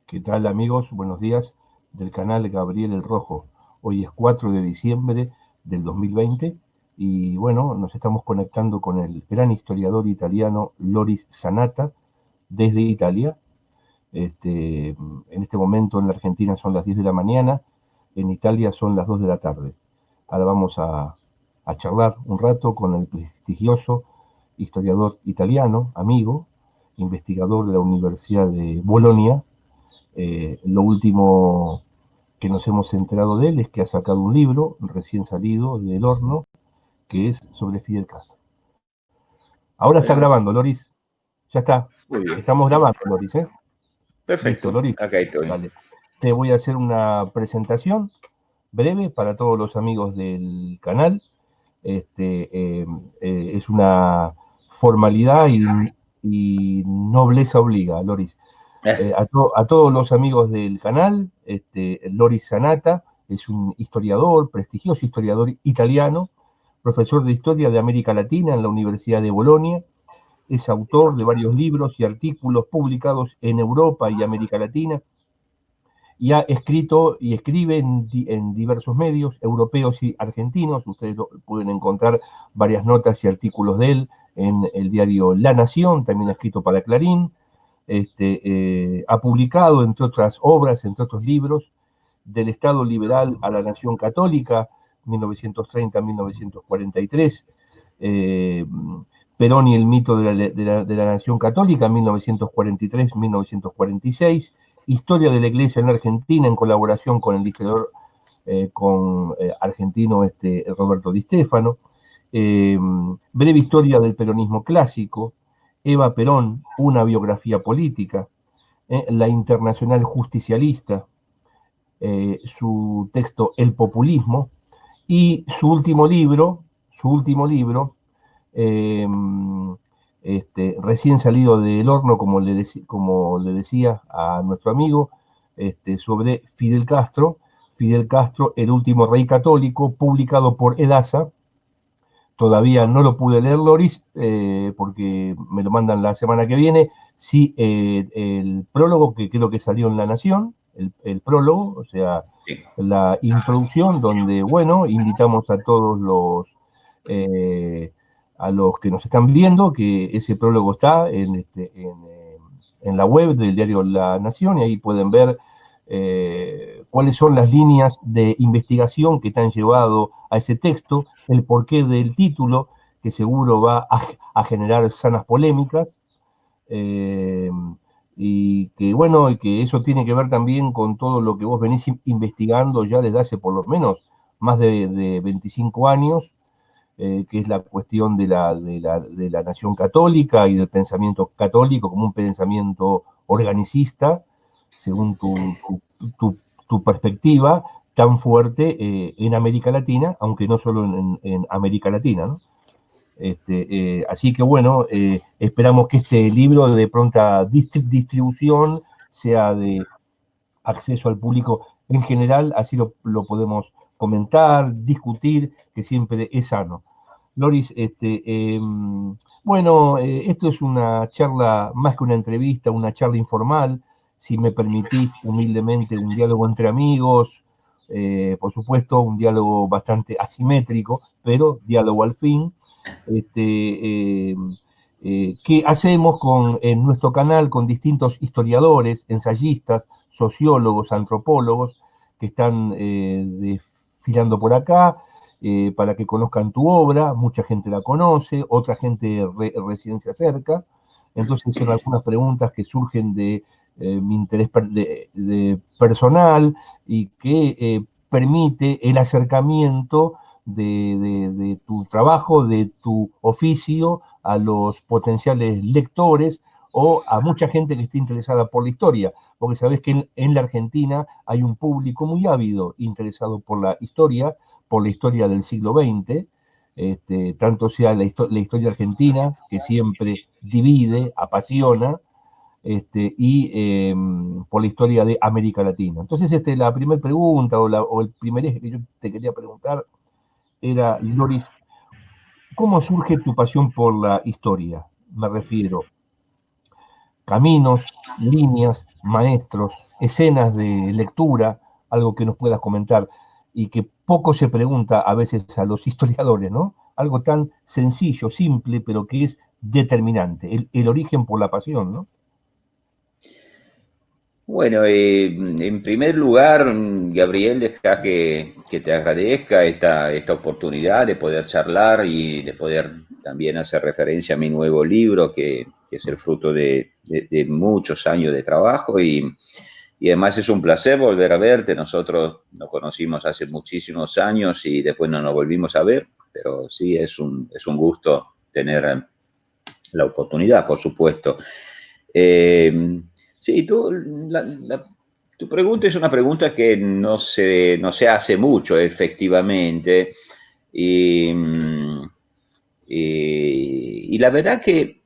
¿Qué tal, amigos? Buenos días del canal Gabriel el Rojo. Hoy es 4 de diciembre del 2020 y bueno, nos estamos conectando con el gran historiador italiano Loris Sanata desde Italia. En este momento en la Argentina son las 10 de la mañana, en Italia son las 2 de la tarde. Ahora vamos a charlar un rato con el prestigioso historiador italiano, amigo, investigador de la Universidad de Bolonia. Lo último que nos hemos enterado de él es que ha sacado un libro recién salido del horno que es sobre Fidel Castro. Ahora está grabando, Loris. Ya está. Muy bien. Estamos grabando, Loris, ¿eh? Perfecto. Listo, Loris. Acá estoy. Dale. Te voy a hacer una presentación breve para todos los amigos del canal. Es una formalidad y nobleza obliga, Loris. A todos los amigos del canal, Loris Sanata es un historiador, prestigioso historiador italiano, profesor de Historia de América Latina en la Universidad de Bolonia, es autor de varios libros y artículos publicados en Europa y América Latina, y ha escrito y escribe en diversos medios europeos y argentinos. Ustedes pueden encontrar varias notas y artículos de él en el diario La Nación, también ha escrito para Clarín. Ha publicado, entre otras obras, entre otros libros, Del Estado Liberal a la Nación Católica, 1930-1943, Perón y el mito de la Nación Católica, 1943-1946, Historia de la Iglesia en Argentina, en colaboración con el historiador argentino Roberto Di Stefano, Breve Historia del Peronismo Clásico, Eva Perón, una biografía política, La Internacional Justicialista, su texto El Populismo, y su último libro, recién salido del horno, como le decía a nuestro amigo, sobre Fidel Castro, el último rey católico, publicado por Edasa. Todavía no lo pude leer, Loris, porque me lo mandan la semana que viene. Sí, el prólogo, que creo que salió en La Nación, el prólogo, o sea, sí, la introducción, donde, bueno, invitamos a todos a los que nos están viendo, que ese prólogo está en la web del diario La Nación, y ahí pueden ver cuáles son las líneas de investigación que te han llevado a ese texto, el porqué del título, que seguro va a generar sanas polémicas, y que bueno, y que eso tiene que ver también con todo lo que vos venís investigando ya desde hace por lo menos más de 25 años, que es la cuestión de la nación católica y del pensamiento católico como un pensamiento organicista, según tu perspectiva, tan fuerte en América Latina, aunque no solo en América Latina, ¿no? Así que bueno, esperamos que este libro de pronta distribución sea de acceso al público en general, así lo podemos comentar, discutir, que siempre es sano. Loris, bueno, esto es una charla, más que una entrevista, una charla informal, si me permitís humildemente un diálogo entre amigos, por supuesto un diálogo bastante asimétrico, pero diálogo al fin, que hacemos en nuestro canal con distintos historiadores, ensayistas, sociólogos, antropólogos, que están desfilando por acá, para que conozcan tu obra. Mucha gente la conoce, otra gente recién se acerca. Entonces son algunas preguntas que surgen de mi interés de personal y que permite el acercamiento de tu trabajo, de tu oficio, a los potenciales lectores o a mucha gente que esté interesada por la historia, porque sabés que en la Argentina hay un público muy ávido interesado por la historia del siglo XX, tanto sea la historia argentina, que siempre divide, apasiona, y por la historia de América Latina. Entonces, la primera pregunta o el primer eje que yo te quería preguntar era, Loris, ¿cómo surge tu pasión por la historia? Me refiero, caminos, líneas, maestros, escenas de lectura, algo que nos puedas comentar y que poco se pregunta a veces a los historiadores, ¿no? Algo tan sencillo, simple, pero que es determinante, el origen por la pasión, ¿no? Bueno, en primer lugar, Gabriel, deja que te agradezca esta oportunidad de poder charlar y de poder también hacer referencia a mi nuevo libro, que es el fruto de muchos años de trabajo y además es un placer volver a verte. Nosotros nos conocimos hace muchísimos años y después no nos volvimos a ver, pero sí es un gusto tener la oportunidad, por supuesto. Eh, sí, tu pregunta es una pregunta que no se hace mucho, efectivamente. Y, y la verdad que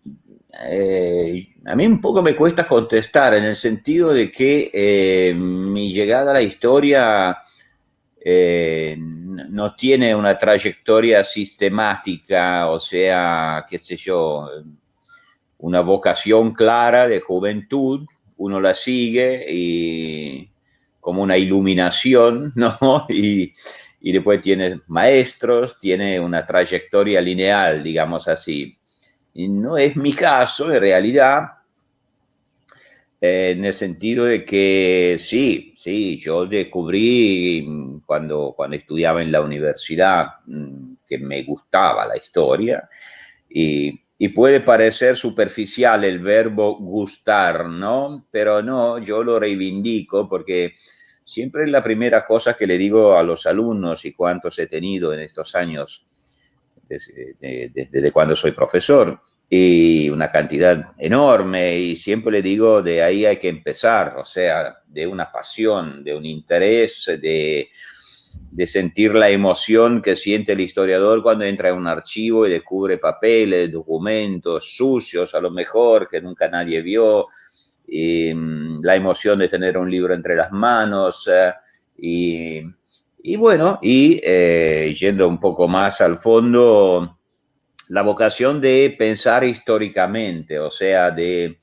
a mí un poco me cuesta contestar en el sentido de que mi llegada a la historia no tiene una trayectoria sistemática, o sea, qué sé yo, una vocación clara de juventud, uno la sigue y como una iluminación, ¿no? Y después tiene maestros, tiene una trayectoria lineal, digamos así. Y no es mi caso, en realidad, en el sentido de que sí, sí, yo descubrí cuando estudiaba en la universidad que me gustaba la historia y puede parecer superficial el verbo gustar, ¿no? Pero no, yo lo reivindico porque siempre es la primera cosa que le digo a los alumnos y cuántos he tenido en estos años desde cuando soy profesor y una cantidad enorme y siempre le digo de ahí hay que empezar, o sea, de una pasión, de un interés, de sentir la emoción que siente el historiador cuando entra en un archivo y descubre papeles, documentos sucios, a lo mejor, que nunca nadie vio, y la emoción de tener un libro entre las manos, y, y, bueno, yendo un poco más al fondo, la vocación de pensar históricamente, o sea, de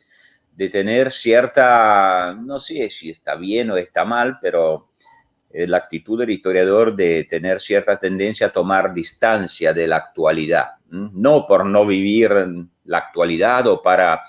tener cierta, no sé si está bien o está mal, pero la actitud del historiador de tener cierta tendencia a tomar distancia de la actualidad, no por no vivir la actualidad o para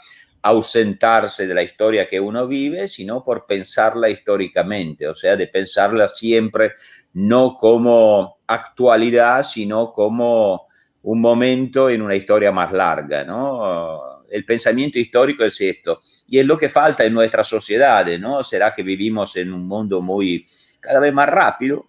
ausentarse de la historia que uno vive, sino por pensarla históricamente, o sea, de pensarla siempre no como actualidad, sino como un momento en una historia más larga, ¿no? El pensamiento histórico es esto, y es lo que falta en nuestras sociedades, ¿no? Será que vivimos en un mundo muy cada vez más rápido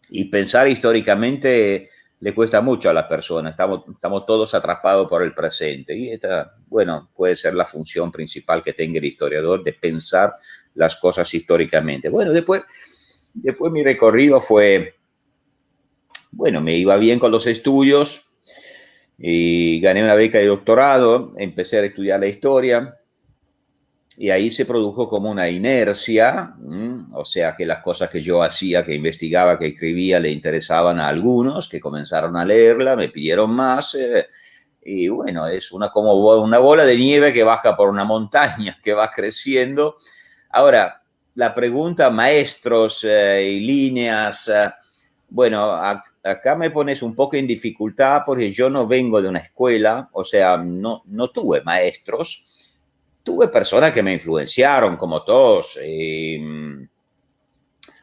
y pensar históricamente le cuesta mucho a la persona. Estamos todos atrapados por el presente y esta, bueno, puede ser la función principal que tenga el historiador de pensar las cosas históricamente. Bueno, después mi recorrido fue, bueno, me iba bien con los estudios y gané una beca de doctorado, empecé a estudiar la historia y ahí se produjo como una inercia, o sea que las cosas que yo hacía, que investigaba, que escribía, le interesaban a algunos, que comenzaron a leerla, me pidieron más, y bueno, es como una bola de nieve que baja por una montaña, que va creciendo. Ahora, la pregunta, maestros y líneas, bueno, acá me pones un poco en dificultad porque yo no vengo de una escuela, o sea, no tuve maestros. Tuve personas que me influenciaron, como todos,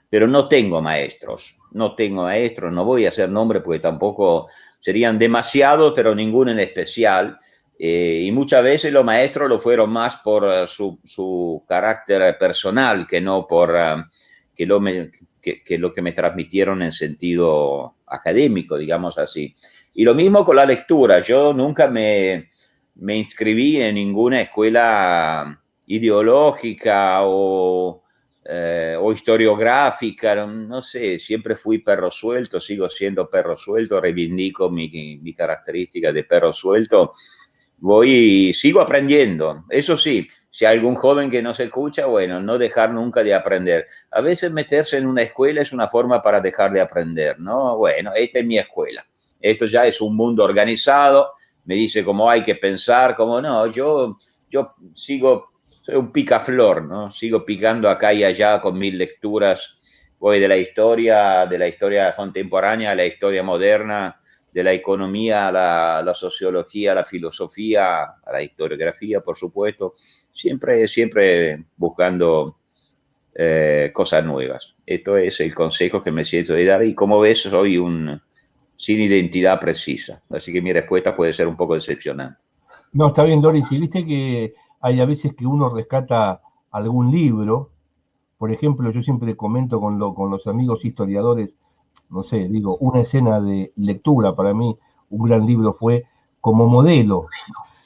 pero no tengo maestros. No tengo maestros, no voy a hacer nombre porque tampoco serían demasiados, pero ninguno en especial. Y muchas veces los maestros lo fueron más por su carácter personal que no por que, lo me, que lo que me transmitieron en sentido académico, digamos así. Y lo mismo con la lectura. Yo nunca me inscribí en ninguna escuela ideológica o historiográfica, no sé, siempre fui perro suelto, sigo siendo perro suelto, reivindico mi característica de perro suelto, voy y sigo aprendiendo. Eso sí, si hay algún joven que no se escucha, bueno, no dejar nunca de aprender. A veces meterse en una escuela es una forma para dejar de aprender, ¿no? Bueno, esta es mi escuela. Esto ya es un mundo organizado, me dice cómo hay que pensar, cómo no. Yo sigo soy un picaflor, ¿no? Sigo picando acá y allá con mil lecturas. Voy de la historia contemporánea a la historia moderna, de la economía a la sociología, a la filosofía, a la historiografía, por supuesto. Siempre, siempre buscando cosas nuevas. Esto es el consejo que me siento de dar y como ves soy un sin identidad precisa, así que mi respuesta puede ser un poco decepcionante. No, está bien, Doris, y viste que hay a veces que uno rescata algún libro. Por ejemplo, yo siempre comento con los amigos historiadores, no sé, digo, una escena de lectura para mí, un gran libro fue como modelo,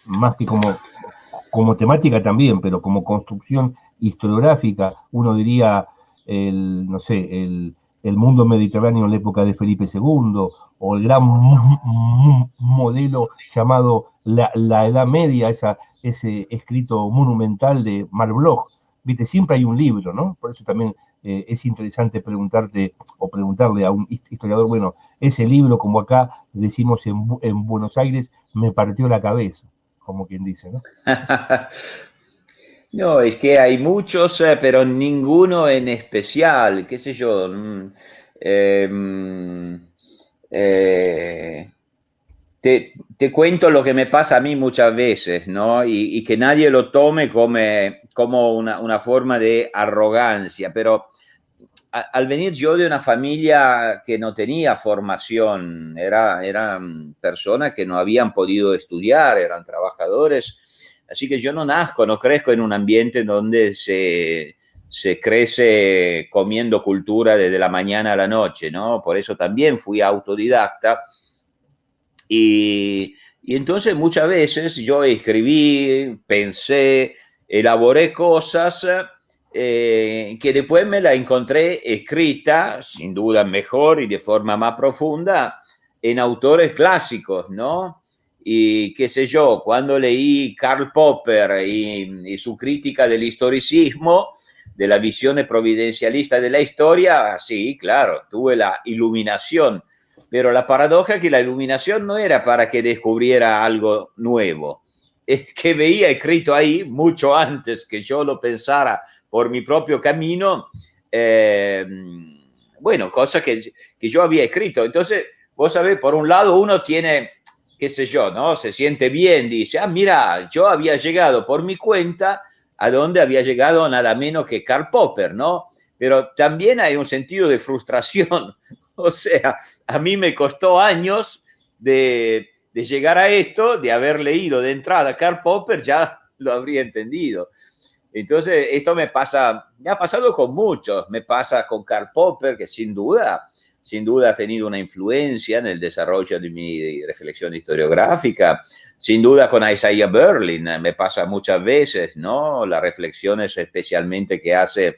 más que como temática también, pero como construcción historiográfica, uno diría, no sé, el mundo mediterráneo en la época de Felipe II, o el gran modelo llamado la Edad Media, ese escrito monumental de Marc Bloch. Viste, siempre hay un libro, ¿no? Por eso también es interesante preguntarte o preguntarle a un historiador, bueno, ese libro, como acá decimos en Buenos Aires, me partió la cabeza, como quien dice, ¿no? No, es que hay muchos, pero ninguno en especial, qué sé yo. Eh, mm, eh, te cuento lo que me pasa a mí muchas veces, ¿no? Y que nadie lo tome como una forma de arrogancia, pero al venir yo de una familia que no tenía formación, eran personas que no habían podido estudiar, eran trabajadores, así que yo no nazco, no crezco en un ambiente donde se crece comiendo cultura desde la mañana a la noche, ¿no? Por eso también fui autodidacta y entonces muchas veces yo escribí, pensé, elaboré cosas que después me la encontré escrita, sin duda mejor y de forma más profunda, en autores clásicos, ¿no? Y qué sé yo, cuando leí Karl Popper y su crítica del historicismo, de la visión providencialista de la historia, sí, claro, tuve la iluminación, pero la paradoja es que la iluminación no era para que descubriera algo nuevo, es que veía escrito ahí mucho antes que yo lo pensara por mi propio camino, eh, bueno, cosas que yo había escrito. Entonces, vos sabés, por un lado uno tiene, qué sé yo, ¿no? Se siente bien, dice, ah, mira, yo había llegado por mi cuenta a donde había llegado nada menos que Karl Popper, ¿no? Pero también hay un sentido de frustración, o sea, a mí me costó años de llegar a esto, de haber leído de entrada Karl Popper, ya lo habría entendido. Entonces, esto me ha pasado con muchos, me pasa con Karl Popper, que sin duda ha tenido una influencia en el desarrollo de mi reflexión historiográfica, sin duda con Isaiah Berlin, me pasa muchas veces, ¿no? Las reflexiones especialmente que hace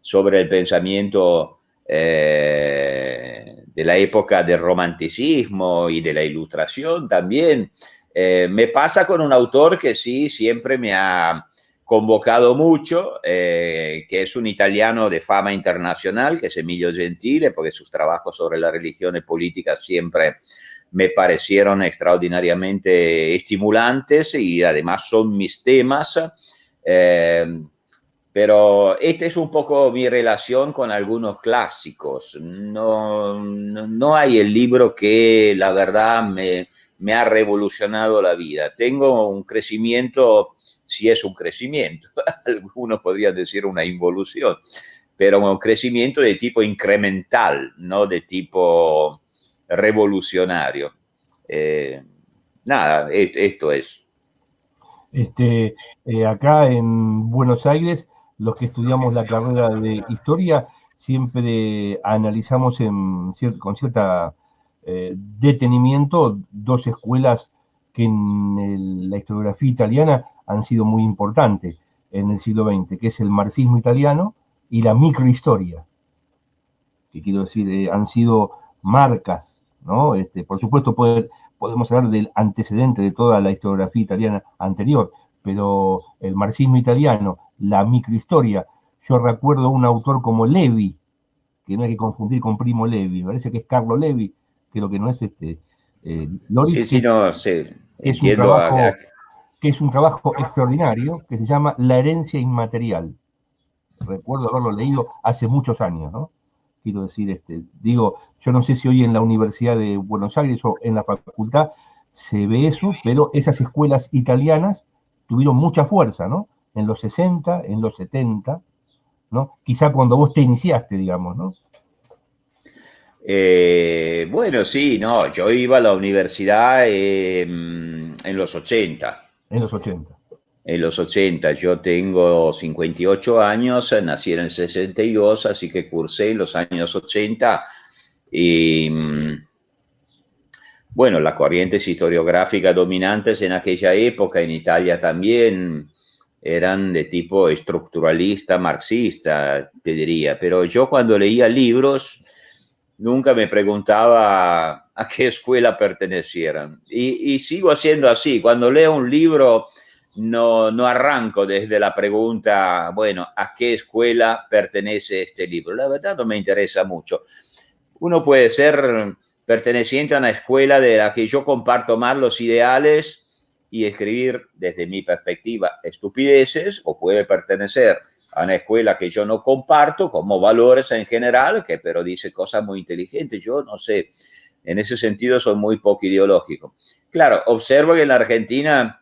sobre el pensamiento de la época del romanticismo y de la ilustración también. Me pasa con un autor que sí, siempre me ha convocado mucho, que es un italiano de fama internacional, que es Emilio Gentile, porque sus trabajos sobre las religiones políticas siempre me parecieron extraordinariamente estimulantes y además son mis temas. Eh, pero esta es un poco mi relación con algunos clásicos. No hay el libro que la verdad me ha revolucionado la vida. Tengo un crecimiento, si es un crecimiento, algunos podrían decir una involución, pero un crecimiento de tipo incremental, no de tipo revolucionario. Eh, nada, esto es. Este, acá en Buenos Aires, los que estudiamos la carrera de historia, siempre analizamos con cierta detenimiento dos escuelas que en la historiografía italiana han sido muy importantes en el siglo XX, que es el marxismo italiano y la microhistoria, que quiero decir, han sido marcas, ¿no? Por supuesto, podemos hablar del antecedente de toda la historiografía italiana anterior, pero el marxismo italiano, la microhistoria, yo recuerdo un autor como Levi, que no hay que confundir con Primo Levi, me parece que es Carlo Levi, que lo que no es Sí, Loris, sí, no, sí, que es un entiendo trabajo que es un trabajo extraordinario, que se llama La herencia inmaterial. Recuerdo haberlo leído hace muchos años, ¿no? Quiero decir, digo, yo no sé si hoy en la Universidad de Buenos Aires o en la facultad se ve eso, pero esas escuelas italianas tuvieron mucha fuerza, ¿no? En los 60, en los 70, ¿no? Quizá cuando vos te iniciaste, digamos, ¿no? Bueno, sí, no, yo iba a la universidad en los 80. En los 80. En los 80, yo tengo 58 años, nací en el 62, así que cursé en los años 80 y bueno, las corrientes historiográficas dominantes en aquella época, en Italia también, eran de tipo estructuralista, marxista, te diría, pero yo cuando leía libros nunca me preguntaba a qué escuela pertenecieran. Y sigo haciendo así. Cuando leo un libro, no arranco desde la pregunta, bueno, ¿a qué escuela pertenece este libro? La verdad no me interesa mucho. Uno puede ser perteneciente a una escuela de la que yo comparto más los ideales y escribir, desde mi perspectiva, estupideces, o puede pertenecer a una escuela que yo no comparto, como valores en general, que pero dice cosas muy inteligentes. Yo no sé, en ese sentido soy muy poco ideológico. Claro, observo que en la Argentina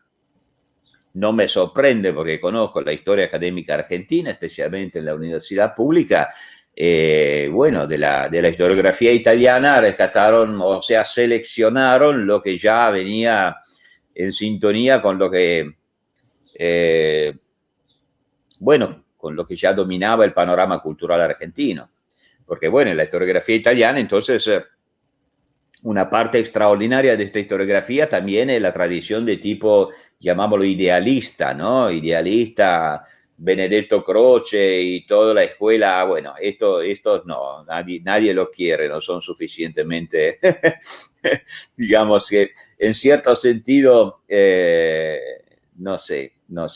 no me sorprende porque conozco la historia académica argentina, especialmente en la universidad pública. Bueno, de la historiografía italiana rescataron, o sea, seleccionaron lo que ya venía en sintonía con lo que, eh, bueno, con lo que ya dominaba el panorama cultural argentino. Porque, bueno, en la historiografía italiana, entonces, una parte extraordinaria de esta historiografía también es la tradición de tipo, llamámoslo idealista, ¿no? Idealista, Benedetto Croce y toda la escuela, bueno, esto no, nadie lo quiere, no son suficientemente, digamos que en cierto sentido, no sé,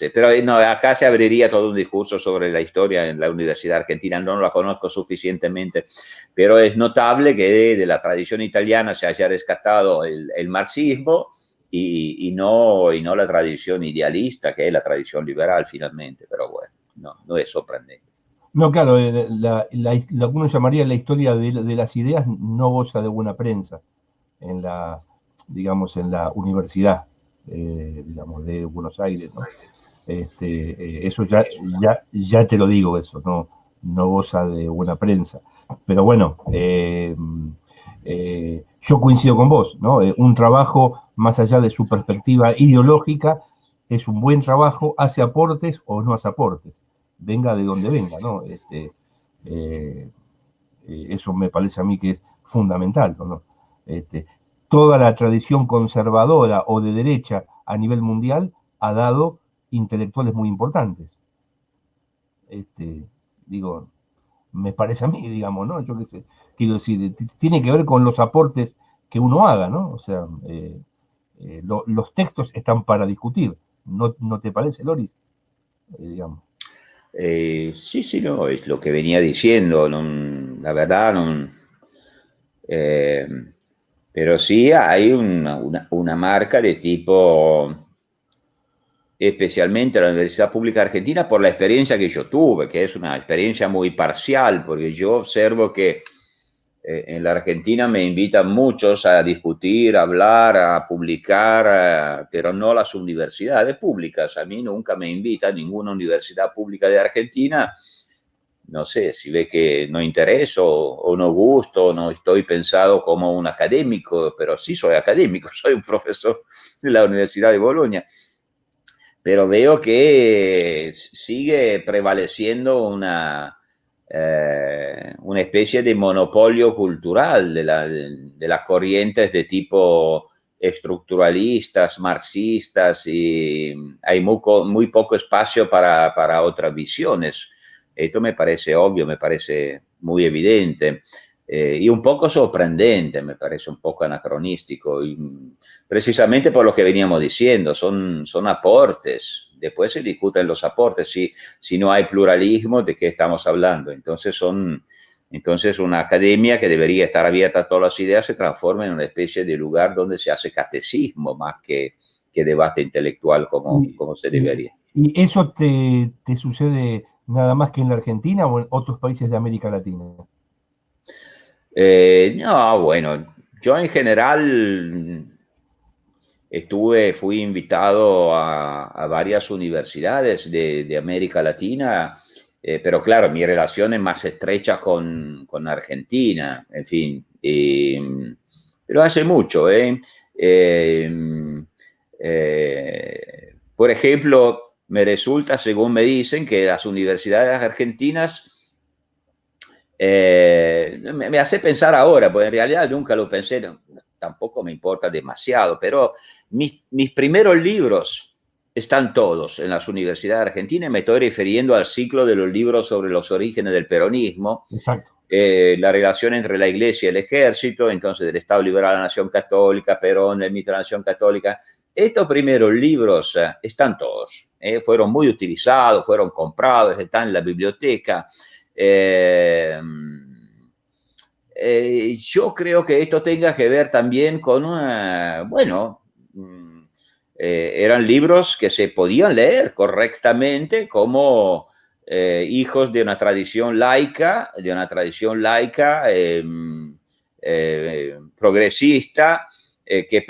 pero no, acá se abriría todo un discurso sobre la historia en la Universidad Argentina, no la conozco suficientemente, pero es notable que de la tradición italiana se haya rescatado el marxismo y no la tradición idealista, que es la tradición liberal finalmente, pero bueno, no es sorprendente. No, claro, lo que uno llamaría la historia de las ideas no goza de buena prensa en la, digamos, en la universidad, digamos, de Buenos Aires, ¿no? Eso ya te lo digo, eso, no goza de buena prensa. Pero bueno, yo coincido con vos, ¿no? Un trabajo, más allá de su perspectiva ideológica, es un buen trabajo, hace aportes o no hace aportes, venga de donde venga, ¿no? Eh, eso me parece a mí que es fundamental, ¿no? Este, Toda la tradición conservadora o de derecha a nivel mundial ha dado intelectuales muy importantes. Digo, me parece a mí, digamos, ¿no? Yo qué sé, quiero decir, tiene que ver con los aportes que uno haga, ¿no? O sea, los textos están para discutir, ¿no te parece, Loris? Digamos. Sí, sí, no, es lo que venía diciendo, la verdad, eh, pero sí hay una marca de tipo, especialmente la Universidad Pública Argentina, por la experiencia que yo tuve, que es una experiencia muy parcial, porque yo observo que en la Argentina me invitan muchos a discutir, a hablar, a publicar, pero no las universidades públicas. A mí nunca me invita ninguna universidad pública de Argentina. No sé, si ve que no intereso o no gusto, no estoy pensado como un académico, pero sí soy académico, soy un profesor de la Universidad de Bolonia, pero veo que sigue prevaleciendo una especie de monopolio cultural de las corrientes de tipo estructuralistas, marxistas, y hay muy poco espacio para otras visiones. Esto me parece obvio, me parece muy evidente. Y un poco sorprendente, me parece un poco anacronístico, y precisamente por lo que veníamos diciendo, son aportes, después se discuten los aportes, si no hay pluralismo, ¿de qué estamos hablando? Entonces una academia que debería estar abierta a todas las ideas se transforma en una especie de lugar donde se hace catecismo más que debate intelectual Y, como se y- debería. y eso te sucede nada más que en la Argentina o en otros países de América Latina. No, bueno, yo en general fui invitado a varias universidades de América Latina, pero claro, mi relación es más estrecha con Argentina, en fin, pero hace mucho, ¿eh? Eh, por ejemplo, me resulta, según me dicen, que las universidades argentinas me hace pensar ahora, porque en realidad nunca lo pensé, no, tampoco me importa demasiado, pero mis primeros libros están todos en las universidades argentinas. Me estoy refiriendo al ciclo de los libros sobre los orígenes del peronismo, Exacto. la relación entre la iglesia y el ejército, entonces el Estado Liberal de la Nación Católica, Perón, el mito de la Nación Católica. Estos primeros libros están todos, fueron muy utilizados, fueron comprados, están en la biblioteca. Eh, yo creo que esto tenga que ver también con, bueno, eran libros que se podían leer correctamente como hijos de una tradición laica progresista, que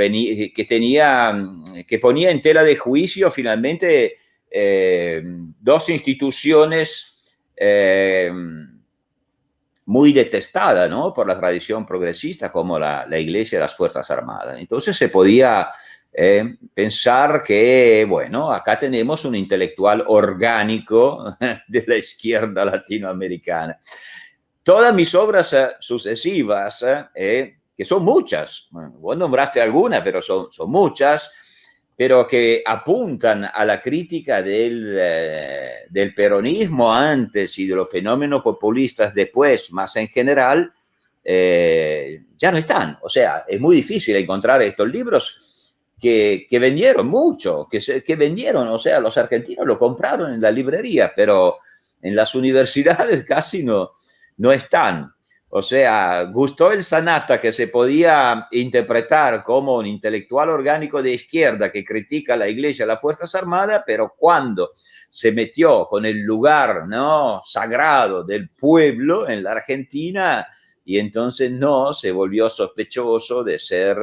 ponía en tela de juicio finalmente dos instituciones muy detestada, ¿no?, por la tradición progresista, como la Iglesia y las Fuerzas Armadas. Entonces se podía pensar que, bueno, acá tenemos un intelectual orgánico de la izquierda latinoamericana. Todas mis obras sucesivas, que son muchas, bueno, vos nombraste algunas, pero son muchas, pero que apuntan a la crítica del peronismo antes y de los fenómenos populistas después, más en general, ya no están. O sea, es muy difícil encontrar estos libros que vendieron mucho, que vendieron, o sea, los argentinos lo compraron en la librería, pero en las universidades casi no están. O sea, gustó el Sanata, que se podía interpretar como un intelectual orgánico de izquierda que critica a la Iglesia y las Fuerzas Armadas, pero cuando se metió con el lugar, ¿no?, sagrado del pueblo en la Argentina, y entonces no, se volvió sospechoso de ser,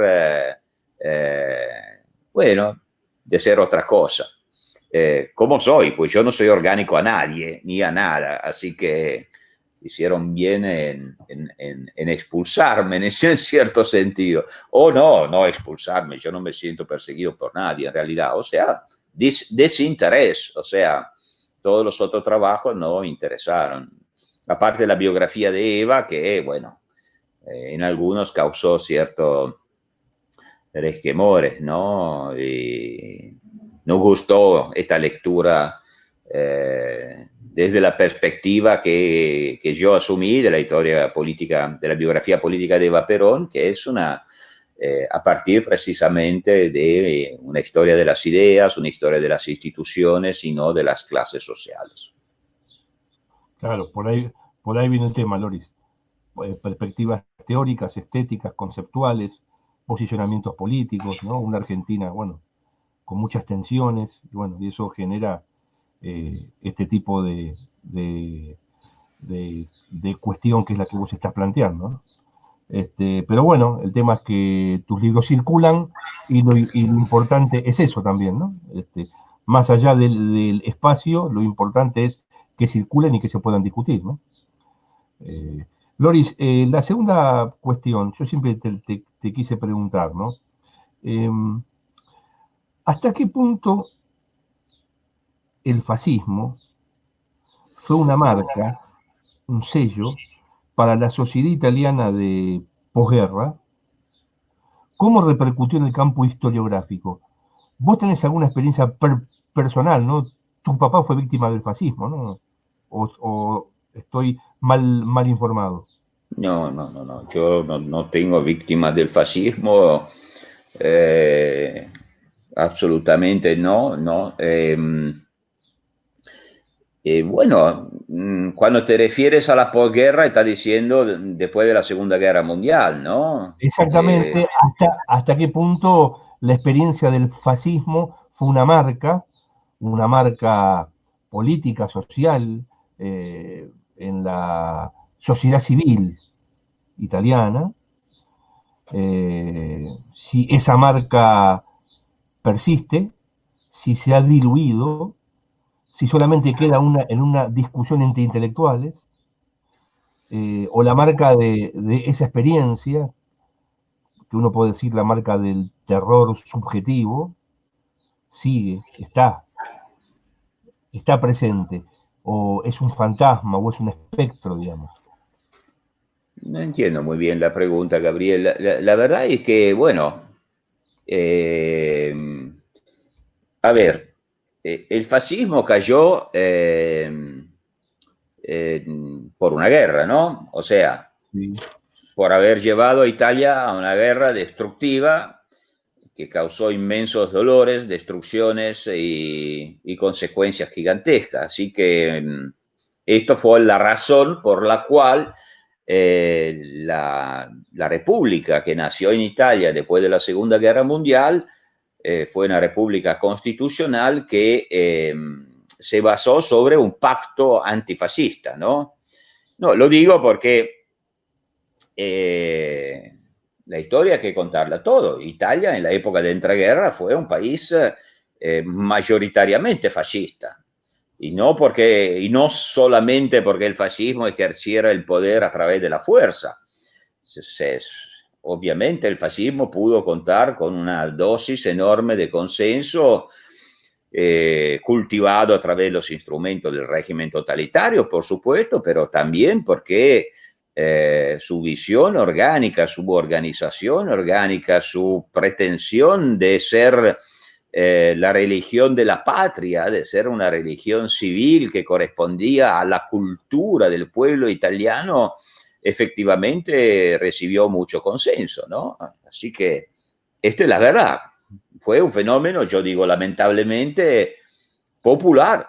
bueno, de ser otra cosa. ¿Cómo soy? Pues yo no soy orgánico a nadie, ni a nada, así que hicieron bien en expulsarme en ese cierto sentido. O no expulsarme, yo no me siento perseguido por nadie en realidad. O sea, desinterés, o sea, todos los otros trabajos no interesaron. Aparte de la biografía de Eva, que, bueno, en algunos causó cierto resquemores, ¿no? Y nos gustó esta lectura desde la perspectiva que yo asumí de la historia política, de la biografía política de Eva Perón, que es a partir precisamente de una historia de las ideas, una historia de las instituciones y no de las clases sociales. Claro, por ahí viene el tema, Loris. Perspectivas teóricas, estéticas, conceptuales, posicionamientos políticos, ¿no? Una Argentina, bueno, con muchas tensiones, y bueno, y eso genera este tipo de cuestión que es la que vos estás planteando, ¿no? Pero bueno, el tema es que tus libros circulan y lo importante es eso también, ¿no? Más allá del espacio, lo importante es que circulen y que se puedan discutir, ¿no? Loris, la segunda cuestión, yo siempre te quise preguntar, ¿no? Eh, ¿Hasta qué punto el fascismo fue una marca, un sello, para la sociedad italiana de posguerra? ¿Cómo repercutió en el campo historiográfico? Vos tenés alguna experiencia personal, ¿no? Tu papá fue víctima del fascismo, ¿no? O estoy mal informado. No. Yo no tengo víctimas del fascismo. Absolutamente no. Bueno, cuando te refieres a la posguerra, estás diciendo después de la Segunda Guerra Mundial, ¿no? Exactamente, hasta qué punto la experiencia del fascismo fue una marca política, social, en la sociedad civil italiana. Si esa marca persiste, si se ha diluido, si solamente queda en una discusión entre intelectuales, o la marca de esa experiencia, que uno puede decir la marca del terror subjetivo, sigue, está presente, o es un fantasma, o es un espectro, digamos. No entiendo muy bien la pregunta, Gabriel. La verdad es que, bueno, a ver, el fascismo cayó por una guerra, ¿no? O sea, Sí. por haber llevado a Italia a una guerra destructiva que causó inmensos dolores, destrucciones y consecuencias gigantescas. Así que esto fue la razón por la cual la república que nació en Italia después de la Segunda Guerra Mundial fue una república constitucional que se basó sobre un pacto antifascista, ¿no? No, lo digo porque la historia hay que contarla todo. Italia en la época de entreguerra fue un país mayoritariamente fascista. Y no solamente porque el fascismo ejerciera el poder a través de la fuerza. Obviamente el fascismo pudo contar con una dosis enorme de consenso cultivado a través de los instrumentos del régimen totalitario, por supuesto, pero también porque su visión orgánica, su organización orgánica, su pretensión de ser la religión de la patria, de ser una religión civil que correspondía a la cultura del pueblo italiano, efectivamente recibió mucho consenso, ¿no? Así que esta es la verdad. Fue un fenómeno, yo digo lamentablemente, popular.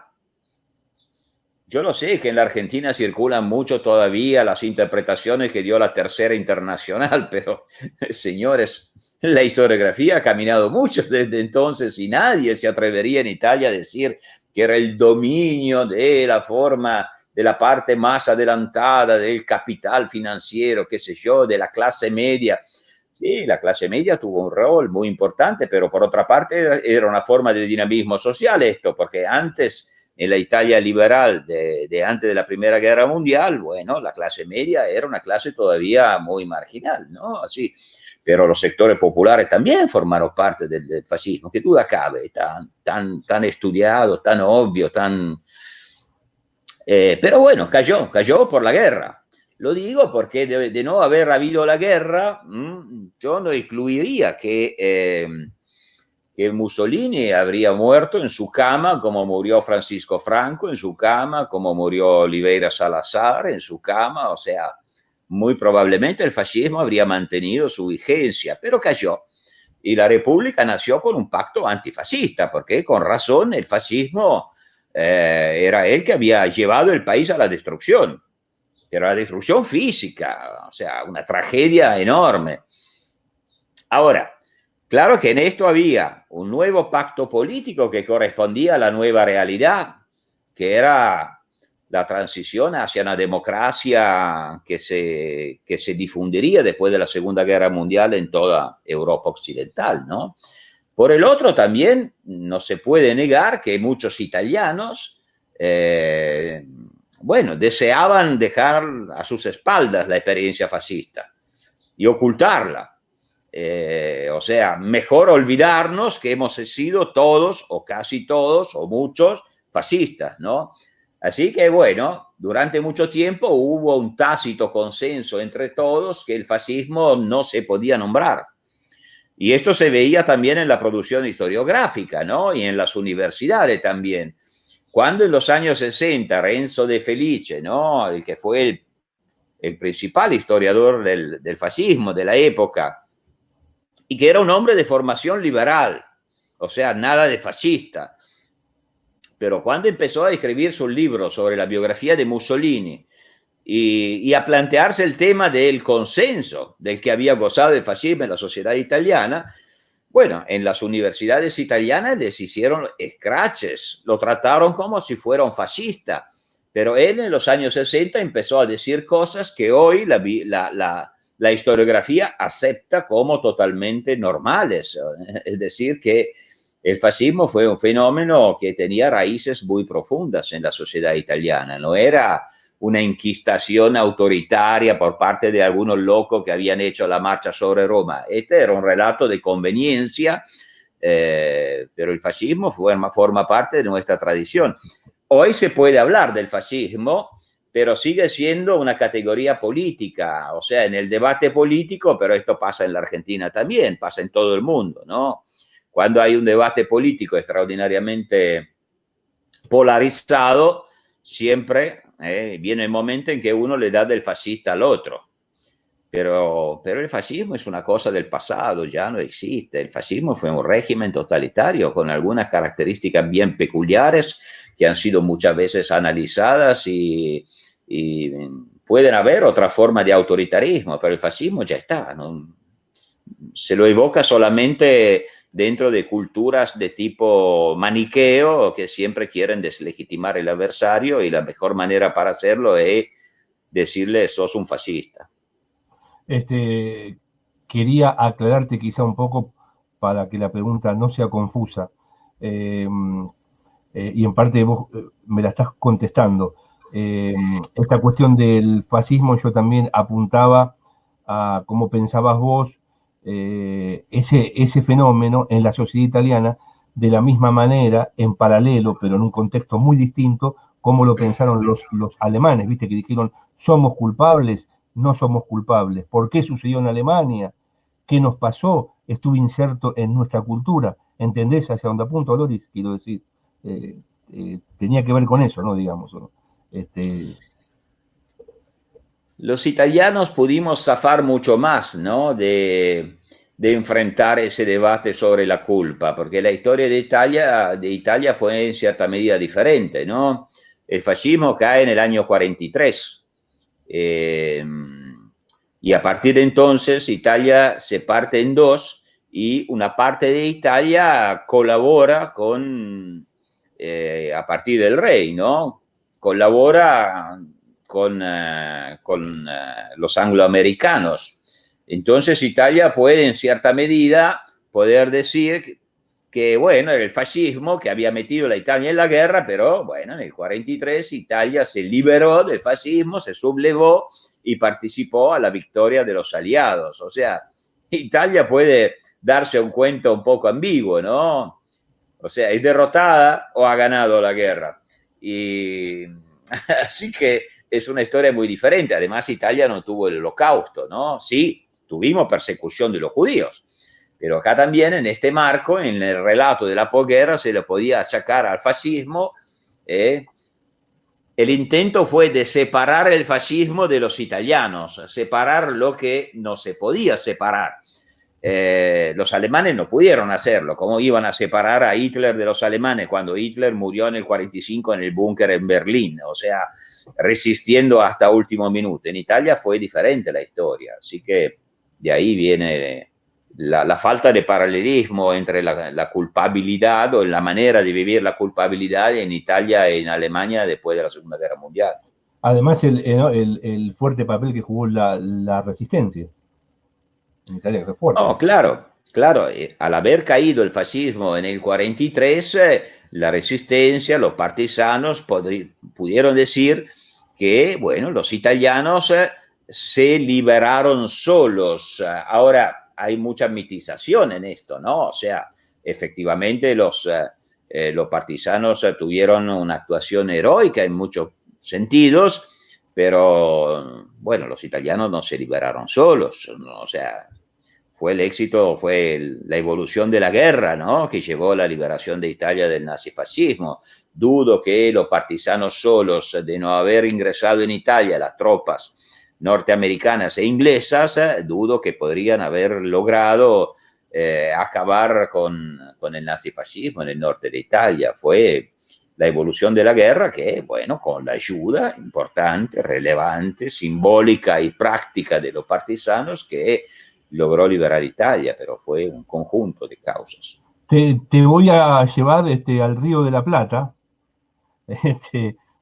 Yo no sé que en la Argentina circulan mucho todavía las interpretaciones que dio la Tercera Internacional, pero señores, la historiografía ha caminado mucho desde entonces y nadie se atrevería en Italia a decir que era el dominio de la forma, de la parte más adelantada del capital financiero, qué sé yo, de la clase media. Sí, la clase media tuvo un rol muy importante, pero por otra parte era una forma de dinamismo social esto, porque antes en la Italia liberal de antes de la Primera Guerra Mundial, bueno, la clase media era una clase todavía muy marginal, ¿no? Así, pero los sectores populares también formaron parte del fascismo, que duda cabe, tan estudiado, tan obvio, tan... pero bueno, cayó por la guerra. Lo digo porque de no haber habido la guerra, yo no excluiría que Mussolini habría muerto en su cama, como murió Francisco Franco en su cama, como murió Oliveira Salazar en su cama, o sea, muy probablemente el fascismo habría mantenido su vigencia, pero cayó. Y la República nació con un pacto antifascista, porque con razón el fascismo era el que había llevado el país a la destrucción, pero la destrucción física, o sea, una tragedia enorme. Ahora, claro que en esto había un nuevo pacto político que correspondía a la nueva realidad, que era la transición hacia una democracia que se difundiría después de la Segunda Guerra Mundial en toda Europa occidental, ¿no? Por el otro también no se puede negar que muchos italianos, bueno, deseaban dejar a sus espaldas la experiencia fascista y ocultarla. O sea, mejor olvidarnos que hemos sido todos o casi todos o muchos fascistas, ¿no? Así que bueno, durante mucho tiempo hubo un tácito consenso entre todos que el fascismo no se podía nombrar. Y esto se veía también en la producción historiográfica, ¿no? Y en las universidades también. Cuando en los años 60 Renzo De Felice, ¿no? El que fue el principal historiador del fascismo de la época, y que era un hombre de formación liberal, o sea, nada de fascista. Pero cuando empezó a escribir su libro sobre la biografía de Mussolini y a plantearse el tema del consenso del que había gozado el fascismo en la sociedad italiana, Bueno, en las universidades italianas les hicieron scratches, lo trataron como si fuera un fascista, pero él en los años 60 empezó a decir cosas que hoy la historiografía acepta como totalmente normales. Es decir, que el fascismo fue un fenómeno que tenía raíces muy profundas en la sociedad italiana, no era una inquistación autoritaria por parte de algunos locos que habían hecho la marcha sobre Roma. Este era un relato de conveniencia, pero el fascismo forma parte de nuestra tradición. Hoy se puede hablar del fascismo, pero sigue siendo una categoría política, o sea, en el debate político, pero esto pasa en la Argentina también, pasa en todo el mundo, ¿no? Cuando hay un debate político extraordinariamente polarizado, siempre viene el momento en que uno le da del fascista al otro. Pero el fascismo es una cosa del pasado, ya no existe. El fascismo fue un régimen totalitario con algunas características bien peculiares que han sido muchas veces analizadas y pueden haber otra forma de autoritarismo, pero el fascismo ya está, ¿no? Se lo evoca solamente dentro de culturas de tipo maniqueo que siempre quieren deslegitimar el adversario y la mejor manera para hacerlo es decirle sos un fascista. Quería aclararte quizá un poco para que la pregunta no sea confusa. Y en parte vos me la estás contestando. Esta cuestión del fascismo yo también apuntaba a cómo pensabas vos ese fenómeno en la sociedad italiana de la misma manera, en paralelo, pero en un contexto muy distinto, como lo pensaron los alemanes, viste, que dijeron, somos culpables, no somos culpables. ¿Por qué sucedió en Alemania? ¿Qué nos pasó? Estuvo inserto en nuestra cultura. ¿Entendés hacia dónde apunto, Loris? Quiero decir, tenía que ver con eso, ¿no? Digamos, ¿no? Los italianos pudimos zafar mucho más, ¿no? De enfrentar ese debate sobre la culpa, porque la historia de Italia fue en cierta medida diferente, ¿no? El fascismo cae en el año 43. Y a partir de entonces Italia se parte en dos y una parte de Italia colabora a partir del rey, ¿no? Colabora con los angloamericanos. Entonces Italia puede en cierta medida poder decir que, bueno, el fascismo que había metido la Italia en la guerra, pero bueno, en el 43 Italia se liberó del fascismo, se sublevó y participó a la victoria de los aliados. O sea, Italia puede darse un cuento un poco ambiguo, ¿no? O sea, ¿es derrotada o ha ganado la guerra? Y así que es una historia muy diferente. Además, Italia no tuvo el holocausto, ¿no? Sí, tuvimos persecución de los judíos, pero acá también en este marco, en el relato de la posguerra, se le podía achacar al fascismo. El intento fue de separar el fascismo de los italianos, separar lo que no se podía separar. Los alemanes no pudieron hacerlo. ¿Cómo iban a separar a Hitler de los alemanes cuando Hitler murió en el 45 en el búnker en Berlín? O sea, resistiendo hasta último minuto. En Italia fue diferente la historia, así que de ahí viene la falta de paralelismo entre la culpabilidad o la manera de vivir la culpabilidad en Italia y en Alemania después de la Segunda Guerra Mundial. Además, el fuerte papel que jugó la resistencia en Italia, que fue fuerte. Oh, claro, claro. Al haber caído el fascismo en el 43, la resistencia, los partisanos pudieron decir que, bueno, los italianos se liberaron solos. Ahora, hay mucha mitización en esto, ¿no? O sea, efectivamente los partisanos tuvieron una actuación heroica en muchos sentidos, pero, bueno, los italianos no se liberaron solos, ¿no? O sea, fue el éxito, fue la evolución de la guerra, ¿no? Que llevó a la liberación de Italia del nazifascismo. Dudo que los partisanos solos, de no haber ingresado en Italia las tropas norteamericanas e inglesas, dudo que podrían haber logrado acabar con el nazifascismo en el norte de Italia. Fue la evolución de la guerra que, bueno, con la ayuda importante, relevante, simbólica y práctica de los partisanos, que logró liberar Italia, pero fue un conjunto de causas. Te voy a llevar al Río de la Plata.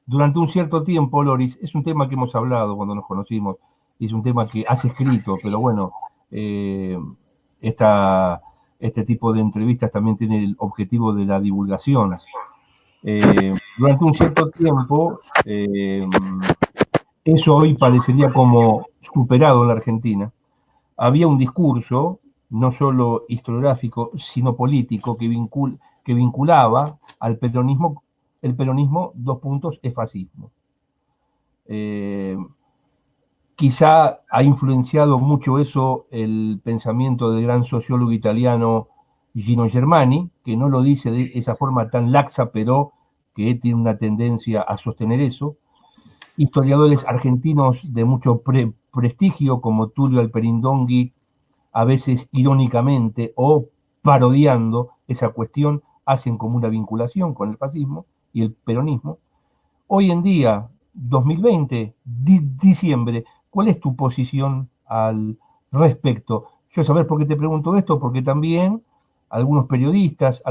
Durante un cierto tiempo, Loris, es un tema que hemos hablado cuando nos conocimos, y es un tema que has escrito, pero bueno, este tipo de entrevistas también tiene el objetivo de la divulgación. Durante un cierto tiempo, eso hoy parecería como superado en la Argentina. Había un discurso, no solo historiográfico, sino político, que vinculaba al peronismo, el peronismo, dos puntos, es fascismo. Quizá ha influenciado mucho eso el pensamiento del gran sociólogo italiano Gino Germani, que no lo dice de esa forma tan laxa, pero que tiene una tendencia a sostener eso. Historiadores argentinos de mucho prestigio, como Tulio Alperindongui, a veces irónicamente o parodiando esa cuestión, hacen como una vinculación con el fascismo y el peronismo. Hoy en día, 2020, diciembre, ¿cuál es tu posición al respecto? Yo saber por qué te pregunto esto, porque también algunos periodistas,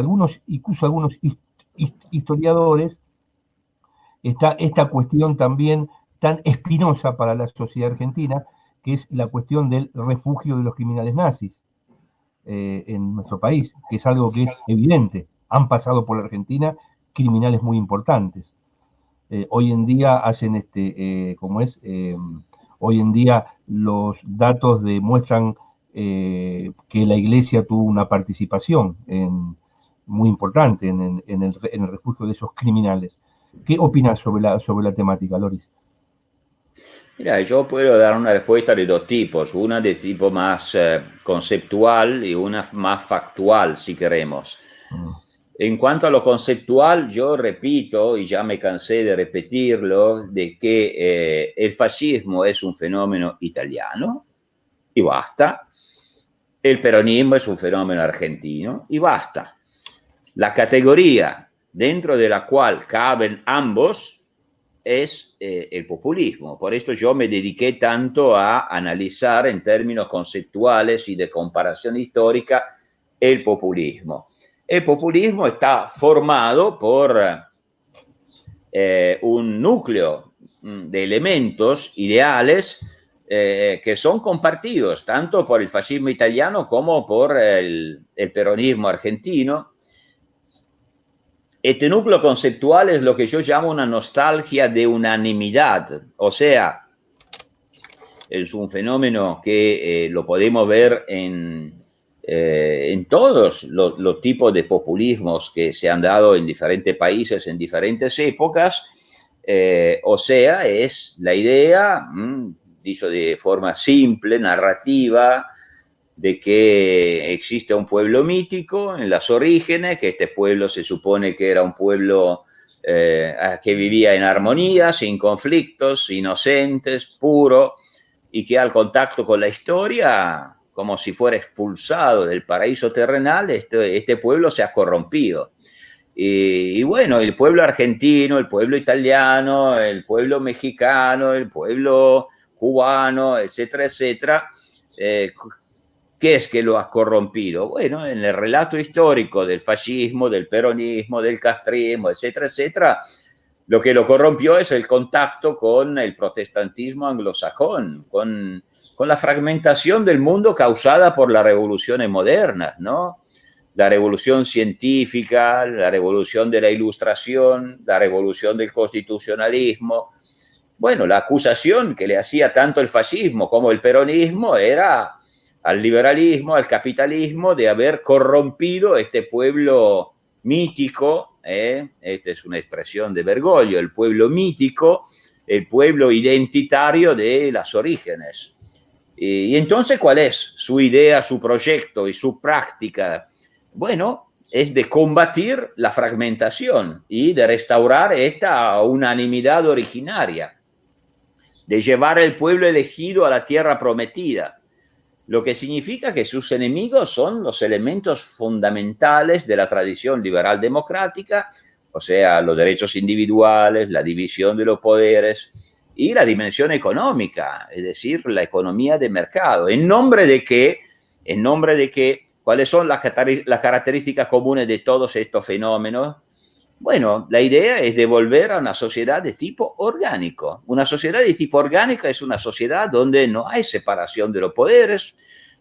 incluso algunos historiadores, está esta cuestión también tan espinosa para la sociedad argentina, que es la cuestión del refugio de los criminales nazis en nuestro país, que es algo que es evidente. Han pasado por la Argentina criminales muy importantes. Hoy en día hacen hoy en día los datos demuestran que la Iglesia tuvo una participación muy importante en el refugio de esos criminales. ¿Qué opinas sobre la temática, Loris? Mira, yo puedo dar una respuesta de dos tipos, una de tipo más conceptual y una más factual, si queremos. En cuanto a lo conceptual, yo repito, y ya me cansé de repetirlo, de que el fascismo es un fenómeno italiano, y basta. El peronismo es un fenómeno argentino, y basta. La categoría dentro de la cual caben ambos es el populismo. Por esto yo me dediqué tanto a analizar en términos conceptuales y de comparación histórica el populismo. El populismo está formado por un núcleo de elementos ideales que son compartidos tanto por el fascismo italiano como por el peronismo argentino. Este núcleo conceptual es lo que yo llamo una nostalgia de unanimidad, o sea, es un fenómeno que lo podemos ver en todos los tipos de populismos que se han dado en diferentes países, en diferentes épocas, o sea, es la idea, dicho de forma simple, narrativa, de que existe un pueblo mítico en las orígenes, que este pueblo se supone que era un pueblo que vivía en armonía, sin conflictos, inocentes, puro, y que al contacto con la historia, como si fuera expulsado del paraíso terrenal, este pueblo se ha corrompido. Y bueno, el pueblo argentino, el pueblo italiano, el pueblo mexicano, el pueblo cubano, etcétera, etcétera, ¿qué es que lo ha corrompido? Bueno, en el relato histórico del fascismo, del peronismo, del castrismo, etcétera, etcétera, lo que lo corrompió es el contacto con el protestantismo anglosajón, con la fragmentación del mundo causada por las revoluciones modernas, ¿no? La revolución científica, la revolución de la ilustración, la revolución del constitucionalismo. Bueno, la acusación que le hacía tanto el fascismo como el peronismo era al liberalismo, al capitalismo, de haber corrompido este pueblo mítico, esta es una expresión de Bergoglio, el pueblo mítico, el pueblo identitario de las orígenes. Y entonces, ¿cuál es su idea, su proyecto y su práctica? Bueno, es de combatir la fragmentación y de restaurar esta unanimidad originaria, de llevar al pueblo elegido a la tierra prometida, lo que significa que sus enemigos son los elementos fundamentales de la tradición liberal democrática, o sea, los derechos individuales, la división de los poderes y la dimensión económica, es decir, la economía de mercado. ¿En nombre de qué? ¿En nombre de qué? ¿Cuáles son las características comunes de todos estos fenómenos? Bueno, la idea es de volver a una sociedad de tipo orgánico. Una sociedad de tipo orgánico es una sociedad donde no hay separación de los poderes,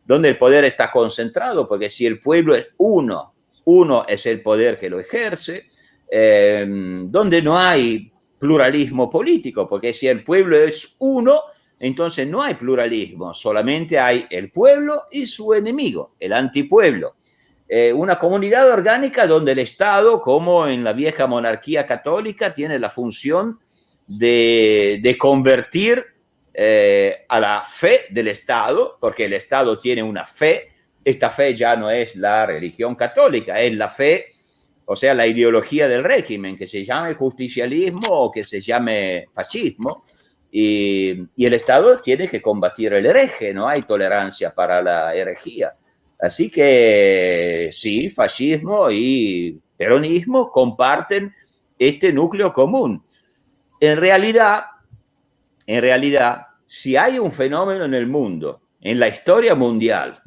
donde el poder está concentrado, porque si el pueblo es uno, uno es el poder que lo ejerce, donde no hay pluralismo político, porque si el pueblo es uno, entonces no hay pluralismo, solamente hay el pueblo y su enemigo, el antipueblo. Una comunidad orgánica donde el Estado, como en la vieja monarquía católica, tiene la función de convertir a la fe del Estado, porque el Estado tiene una fe, esta fe ya no es la religión católica, es la fe, o sea, la ideología del régimen, que se llame justicialismo o que se llame fascismo, y el Estado tiene que combatir el hereje, no hay tolerancia para la herejía. Así que sí, fascismo y peronismo comparten este núcleo común. En realidad, si hay un fenómeno en el mundo, en la historia mundial,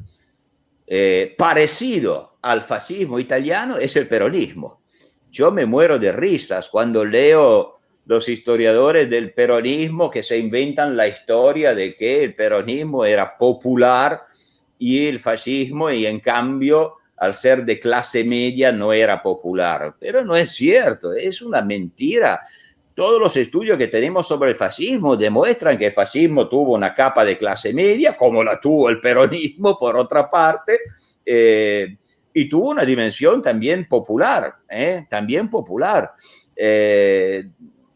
parecido al fascismo italiano, es el peronismo. Yo me muero de risas cuando leo los historiadores del peronismo que se inventan la historia de que el peronismo era popular y el fascismo, y en cambio, al ser de clase media, no era popular. Pero no es cierto, es una mentira. Todos los estudios que tenemos sobre el fascismo demuestran que el fascismo tuvo una capa de clase media, como la tuvo el peronismo, por otra parte, y tuvo una dimensión también popular, también popular.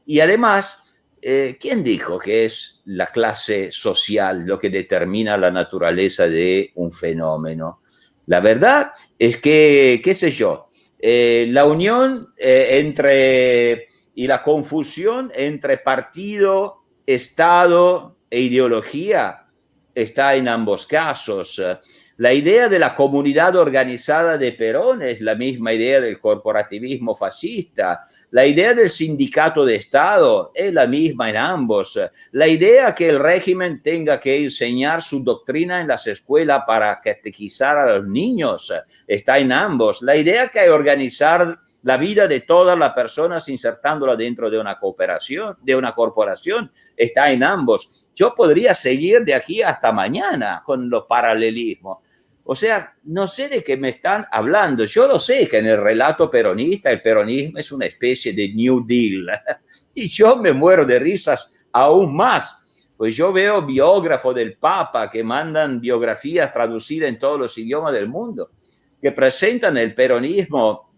Y además, ¿quién dijo que es la clase social lo que determina la naturaleza de un fenómeno? La verdad es que, qué sé yo, la unión entre y la confusión entre partido, Estado e ideología está en ambos casos. La idea de la comunidad organizada de Perón es la misma idea del corporativismo fascista. La idea del sindicato de Estado es la misma en ambos. La idea que el régimen tenga que enseñar su doctrina en las escuelas para catequizar a los niños está en ambos. La idea que hay que organizar la vida de todas las personas insertándola dentro de una corporación, está en ambos. Yo podría seguir de aquí hasta mañana con los paralelismos. O sea, no sé de qué me están hablando. Yo lo sé que en el relato peronista el peronismo es una especie de New Deal. Y yo me muero de risas aún más. Pues yo veo biógrafos del Papa que mandan biografías traducidas en todos los idiomas del mundo, que presentan el peronismo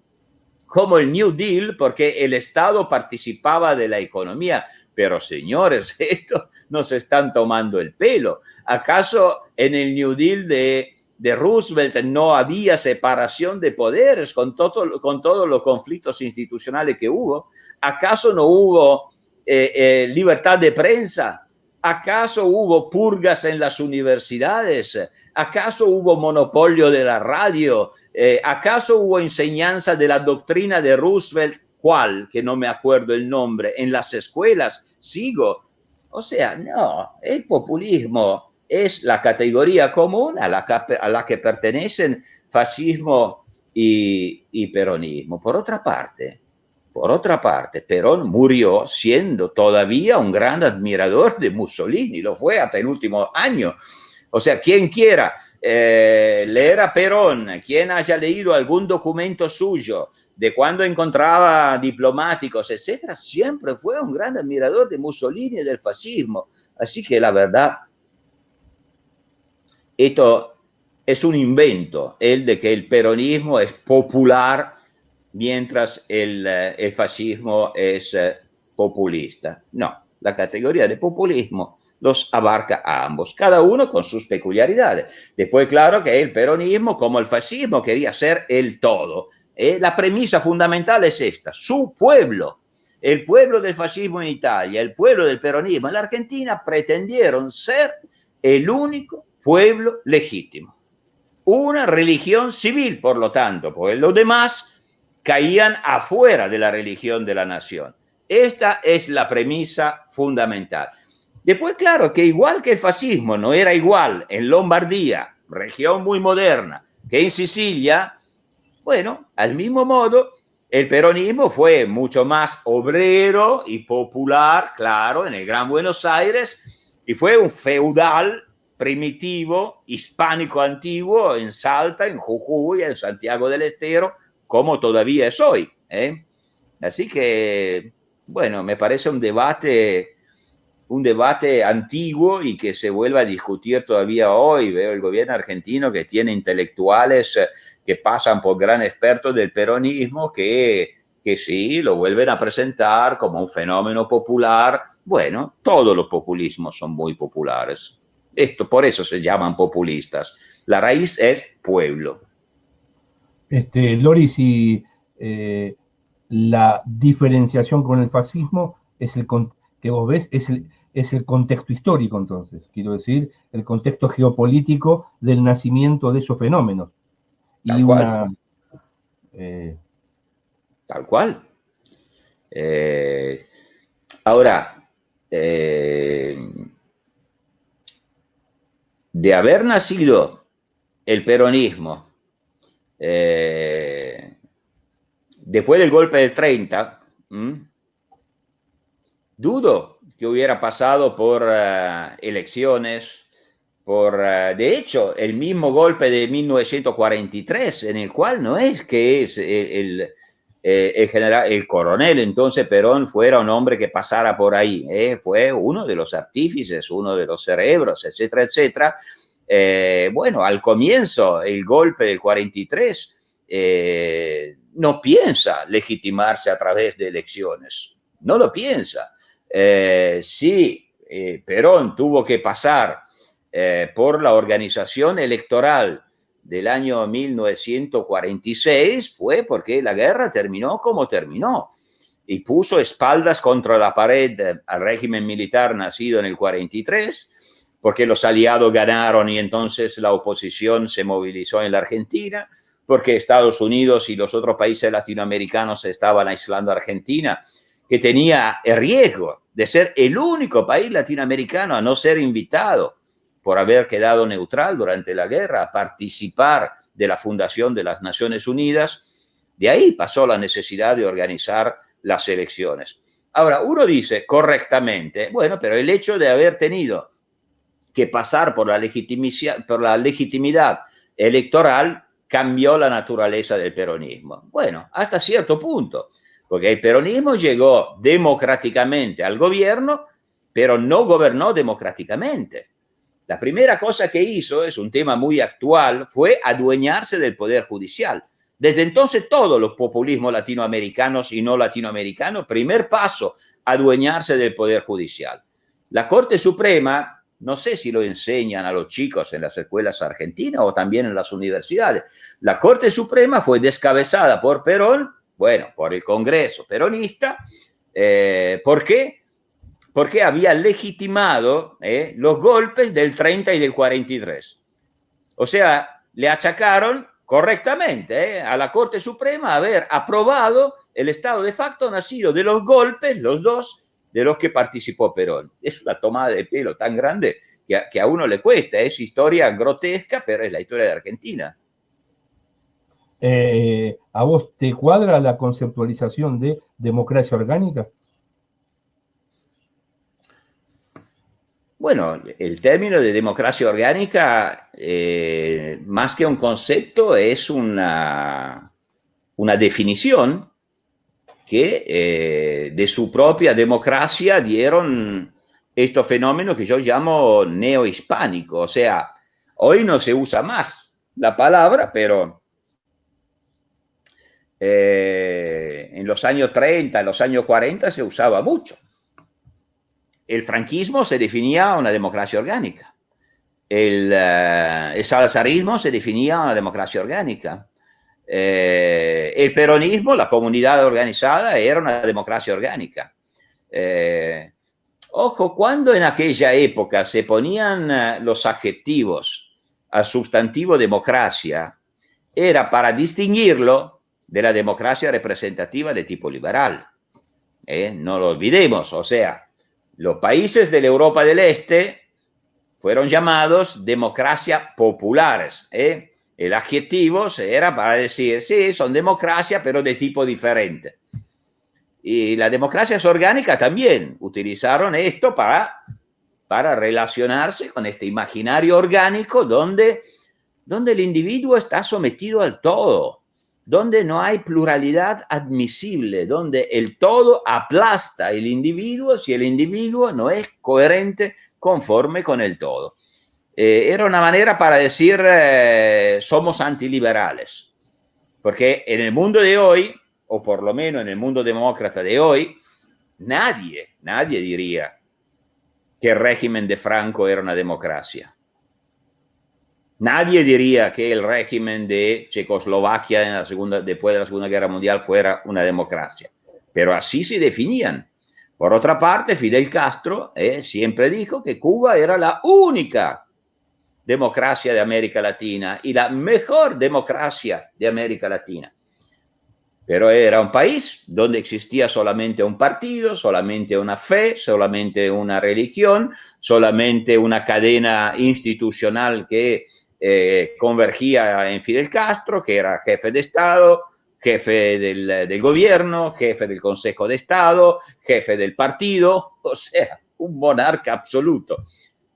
como el New Deal porque el Estado participaba de la economía. Pero señores, esto nos están tomando el pelo. ¿Acaso en el New Deal de Roosevelt no había separación de poderes con todos los conflictos institucionales que hubo? ¿Acaso no hubo libertad de prensa? ¿Acaso hubo purgas en las universidades? ¿Acaso hubo monopolio de la radio? ¿Acaso hubo enseñanza de la doctrina de Roosevelt? ¿Cuál? Que no me acuerdo el nombre. En las escuelas, sigo. O sea, no, el populismo es la categoría común a la que pertenecen fascismo y peronismo. Por otra parte, Perón murió siendo todavía un gran admirador de Mussolini, lo fue hasta el último año. O sea, quien quiera leer a Perón, quien haya leído algún documento suyo de cuando encontraba diplomáticos, etcétera, siempre fue un gran admirador de Mussolini y del fascismo. Así que la verdad, esto es un invento, el de que el peronismo es popular mientras el fascismo es populista. No, la categoría de populismo los abarca a ambos, cada uno con sus peculiaridades. Después, claro que el peronismo, como el fascismo, quería ser el todo. La premisa fundamental es esta: su pueblo, el pueblo del fascismo en Italia, el pueblo del peronismo en la Argentina, pretendieron ser el único pueblo legítimo. Una religión civil, por lo tanto, porque los demás caían afuera de la religión de la nación. Esta es la premisa fundamental. Después, claro, que igual que el fascismo no era igual en Lombardía, región muy moderna, que en Sicilia, bueno, al mismo modo, el peronismo fue mucho más obrero y popular, claro, en el Gran Buenos Aires, y fue un feudal primitivo, hispánico antiguo, en Salta, en Jujuy, en Santiago del Estero, como todavía es hoy. Así que, bueno, me parece un debate antiguo y que se vuelve a discutir todavía hoy. Veo el gobierno argentino que tiene intelectuales que pasan por gran expertos del peronismo que sí, lo vuelven a presentar como un fenómeno popular. Bueno, todos los populismos son muy populares. Por eso se llaman populistas. La raíz es pueblo. Loris, y la diferenciación con el fascismo es que vos ves, es el contexto histórico, entonces, quiero decir, el contexto geopolítico del nacimiento de esos fenómenos. Tal cual. Tal cual. Ahora, de haber nacido el peronismo después del golpe del 30, dudo que hubiera pasado por elecciones, de hecho, el mismo golpe de 1943, en el cual no es que el coronel entonces Perón fuera un hombre que pasara por ahí, fue uno de los artífices, uno de los cerebros, etcétera, etcétera. Bueno, al comienzo, el golpe del 43 no piensa legitimarse a través de elecciones, no lo piensa. Sí, Perón tuvo que pasar por la organización electoral del año 1946, fue porque la guerra terminó como terminó y puso espaldas contra la pared al régimen militar nacido en el 43, porque los aliados ganaron y entonces la oposición se movilizó en la Argentina, porque Estados Unidos y los otros países latinoamericanos estaban aislando a Argentina, que tenía el riesgo de ser el único país latinoamericano a no ser invitado por haber quedado neutral durante la guerra, a participar de la fundación de las Naciones Unidas. De ahí pasó la necesidad de organizar las elecciones. Ahora, uno dice correctamente, bueno, pero el hecho de haber tenido que pasar por la legitimidad electoral cambió la naturaleza del peronismo. Bueno, hasta cierto punto, porque el peronismo llegó democráticamente al gobierno, pero no gobernó democráticamente. La primera cosa que hizo, es un tema muy actual, fue adueñarse del poder judicial. Desde entonces todos los populismos latinoamericanos y no latinoamericanos, primer paso, adueñarse del poder judicial. La Corte Suprema, no sé si lo enseñan a los chicos en las escuelas argentinas o también en las universidades, la Corte Suprema fue descabezada por Perón, bueno, por el Congreso peronista. ¿Por qué? Porque había legitimado los golpes del 30 y del 43. O sea, le achacaron correctamente a la Corte Suprema haber aprobado el estado de facto nacido de los golpes, los dos, de los que participó Perón. Es una tomada de pelo tan grande que a uno le cuesta. Es historia grotesca, pero es la historia de Argentina. ¿A vos te cuadra la conceptualización de democracia orgánica? Bueno, el término de democracia orgánica, más que un concepto, es una definición que de su propia democracia dieron estos fenómenos que yo llamo neohispánico. O sea, hoy no se usa más la palabra, pero en los años 30, en los años 40 se usaba mucho. El franquismo se definía una democracia orgánica. El salzarismo se definía una democracia orgánica. El peronismo, la comunidad organizada, era una democracia orgánica. Ojo, cuando en aquella época se ponían los adjetivos al sustantivo democracia, era para distinguirlo de la democracia representativa de tipo liberal. No lo olvidemos, o sea, los países de la Europa del Este fueron llamados democracias populares. El adjetivo era para decir, sí, son democracias, pero de tipo diferente. Y las democracias orgánicas también utilizaron esto para relacionarse con este imaginario orgánico donde el individuo está sometido al todo, donde no hay pluralidad admisible, donde el todo aplasta al individuo si el individuo no es coherente, conforme con el todo. Era una manera para decir somos antiliberales, porque en el mundo de hoy, o por lo menos en el mundo demócrata de hoy, nadie diría que el régimen de Franco era una democracia. Nadie diría que el régimen de Checoslovaquia después de la Segunda Guerra Mundial fuera una democracia, pero así se definían. Por otra parte, Fidel Castro siempre dijo que Cuba era la única democracia de América Latina y la mejor democracia de América Latina. Pero era un país donde existía solamente un partido, solamente una fe, solamente una religión, solamente una cadena institucional que convergía en Fidel Castro, que era jefe de Estado, jefe del gobierno, jefe del Consejo de Estado, jefe del partido, o sea, un monarca absoluto.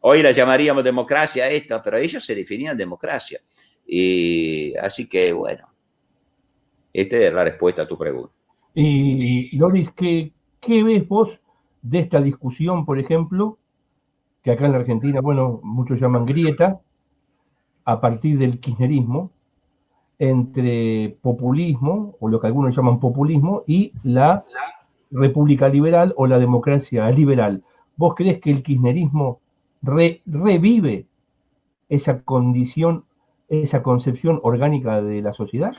Hoy la llamaríamos democracia esta, pero ellos se definían democracia. Y así que, bueno, esta es la respuesta a tu pregunta. Y Loris, ¿qué ves vos de esta discusión, por ejemplo, que acá en la Argentina, bueno, muchos llaman grieta, a partir del kirchnerismo, entre populismo, o lo que algunos llaman populismo, y la república liberal o la democracia liberal? ¿Vos crees que el kirchnerismo revive esa condición, esa concepción orgánica de la sociedad?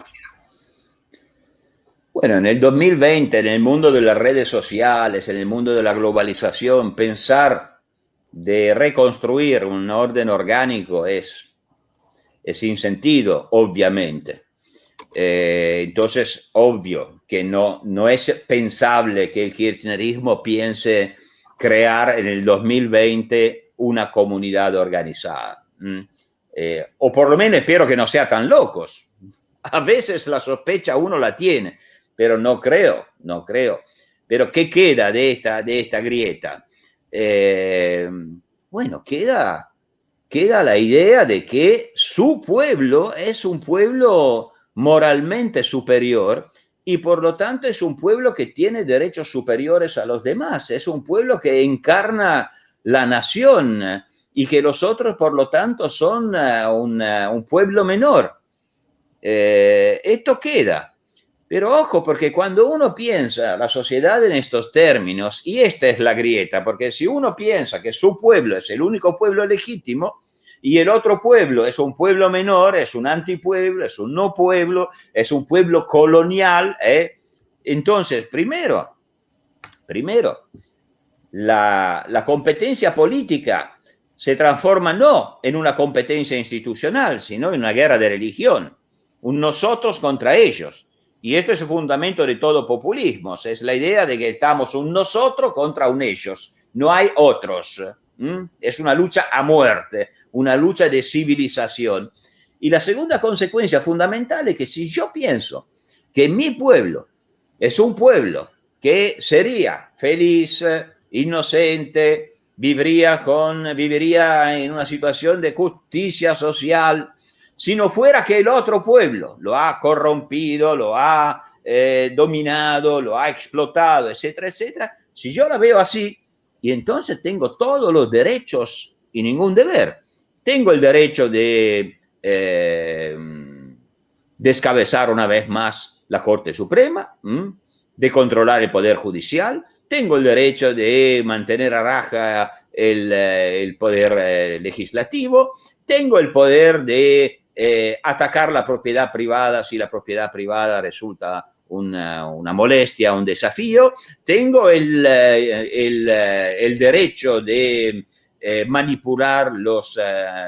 Bueno, en el 2020, en el mundo de las redes sociales, en el mundo de la globalización, pensar de reconstruir un orden orgánico es sin sentido, obviamente. Entonces, obvio que no es pensable que el kirchnerismo piense crear en el 2020 una comunidad organizada. O por lo menos espero que no sea tan locos. A veces la sospecha uno la tiene, pero no creo. Pero ¿qué queda de esta grieta? Bueno, queda la idea de que su pueblo es un pueblo moralmente superior y por lo tanto es un pueblo que tiene derechos superiores a los demás, es un pueblo que encarna la nación y que los otros por lo tanto son un pueblo menor. Esto queda. Pero ojo, porque cuando uno piensa la sociedad en estos términos, y esta es la grieta, porque si uno piensa que su pueblo es el único pueblo legítimo y el otro pueblo es un pueblo menor, es un antipueblo, es un no pueblo, es un pueblo colonial, entonces, primero, la competencia política se transforma no en una competencia institucional, sino en una guerra de religión, un nosotros contra ellos. Y esto es el fundamento de todo populismo, es la idea de que estamos un nosotros contra un ellos, no hay otros. Es una lucha a muerte, una lucha de civilización. Y la segunda consecuencia fundamental es que si yo pienso que mi pueblo es un pueblo que sería feliz, inocente, viviría en una situación de justicia social, si no fuera que el otro pueblo lo ha corrompido, lo ha dominado, lo ha explotado, etcétera, etcétera, si yo la veo así, y entonces tengo todos los derechos y ningún deber. Tengo el derecho de descabezar una vez más la Corte Suprema, de controlar el Poder Judicial, tengo el derecho de mantener a raja el Poder Legislativo, tengo el poder de atacar la propiedad privada si la propiedad privada resulta una molestia, un desafío, tengo el derecho de manipular los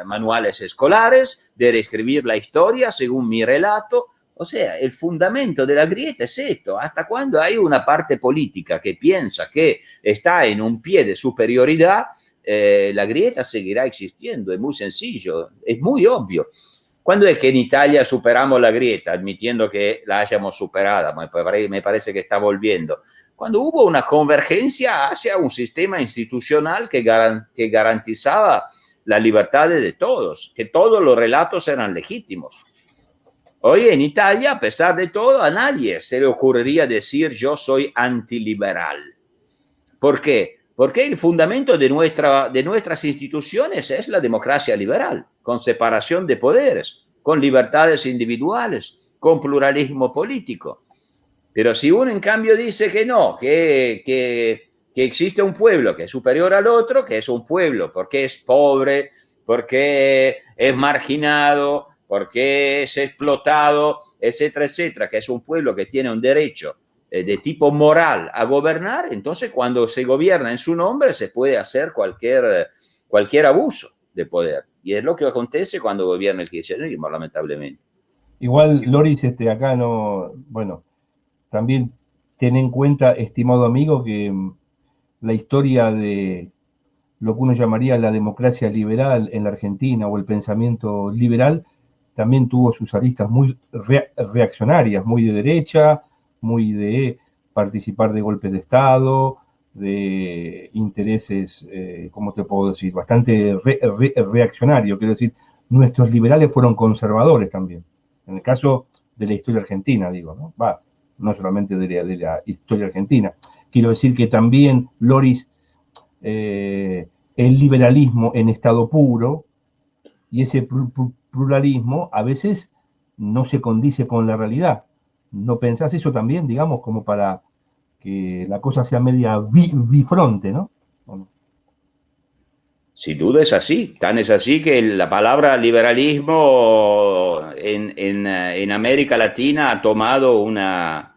manuales escolares, de reescribir la historia según mi relato. O sea, el fundamento de la grieta es esto. Hasta cuando hay una parte política que piensa que está en un pie de superioridad, la grieta seguirá existiendo, es muy sencillo, es muy obvio. ¿Cuándo es que en Italia superamos la grieta, admitiendo que la hayamos superada? Me parece que está volviendo. Cuando hubo una convergencia hacia un sistema institucional que garantizaba las libertades de todos, que todos los relatos eran legítimos. Hoy en Italia, a pesar de todo, a nadie se le ocurriría decir yo soy antiliberal. ¿Por qué? Porque el fundamento de nuestras instituciones es la democracia liberal, con separación de poderes, con libertades individuales, con pluralismo político. Pero si uno en cambio dice que no, que existe un pueblo que es superior al otro, que es un pueblo porque es pobre, porque es marginado, porque es explotado, etcétera, etcétera, que es un pueblo que tiene un derecho de tipo moral a gobernar, entonces cuando se gobierna en su nombre se puede hacer cualquier abuso de poder. Y es lo que acontece cuando gobierna el kirchnerismo, lamentablemente. Igual, Loris, acá no, bueno, también ten en cuenta, estimado amigo, que la historia de lo que uno llamaría la democracia liberal en la Argentina o el pensamiento liberal también tuvo sus aristas muy reaccionarias, muy de derecha, muy de participar de golpes de Estado, de intereses, ¿cómo te puedo decir? Bastante reaccionario, quiero decir, nuestros liberales fueron conservadores también, en el caso de la historia argentina, digo, ¿no? Va, no solamente de la historia argentina. Quiero decir que también, Loris, el liberalismo en estado puro y ese pluralismo a veces no se condice con la realidad. ¿No pensás eso también, digamos, como para que la cosa sea media bifronte, ¿no? Sin duda es así, tan es así que la palabra liberalismo en América Latina ha tomado una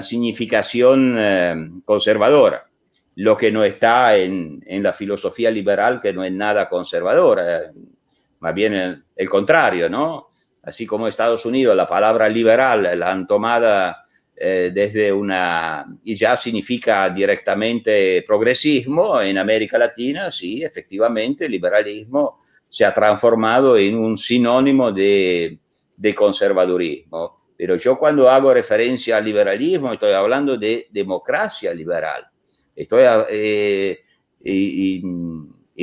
significación conservadora, lo que no está en la filosofía liberal, que no es nada conservadora, más bien el contrario, ¿no? Así como Estados Unidos la palabra liberal la han tomado desde y ya significa directamente progresismo, en América Latina, sí, efectivamente, el liberalismo se ha transformado en un sinónimo de conservadurismo. Pero yo cuando hago referencia al liberalismo estoy hablando de democracia liberal. Y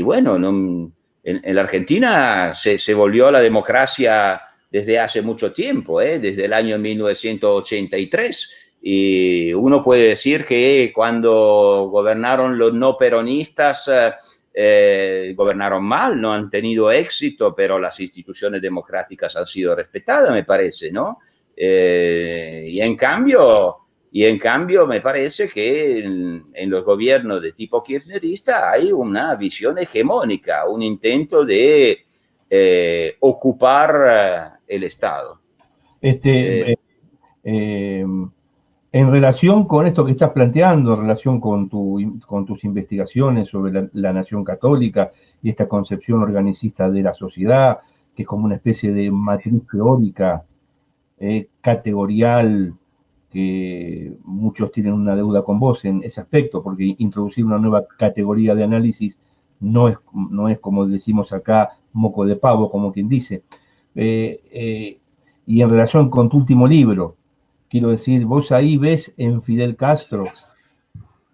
bueno, no, en la Argentina se volvió a la democracia desde hace mucho tiempo, desde el año 1983. Y uno puede decir que cuando gobernaron los no peronistas, gobernaron mal, no han tenido éxito, pero las instituciones democráticas han sido respetadas, me parece, ¿no? Y en cambio, me parece que en los gobiernos de tipo kirchnerista hay una visión hegemónica, un intento de ocupar el Estado. En relación con esto que estás planteando, en relación con tus investigaciones sobre la nación católica y esta concepción organicista de la sociedad, que es como una especie de matriz teórica, categorial, que muchos tienen una deuda con vos en ese aspecto, porque introducir una nueva categoría de análisis no es como decimos acá, moco de pavo, como quien dice. Y en relación con tu último libro, quiero decir, vos ahí ves en Fidel Castro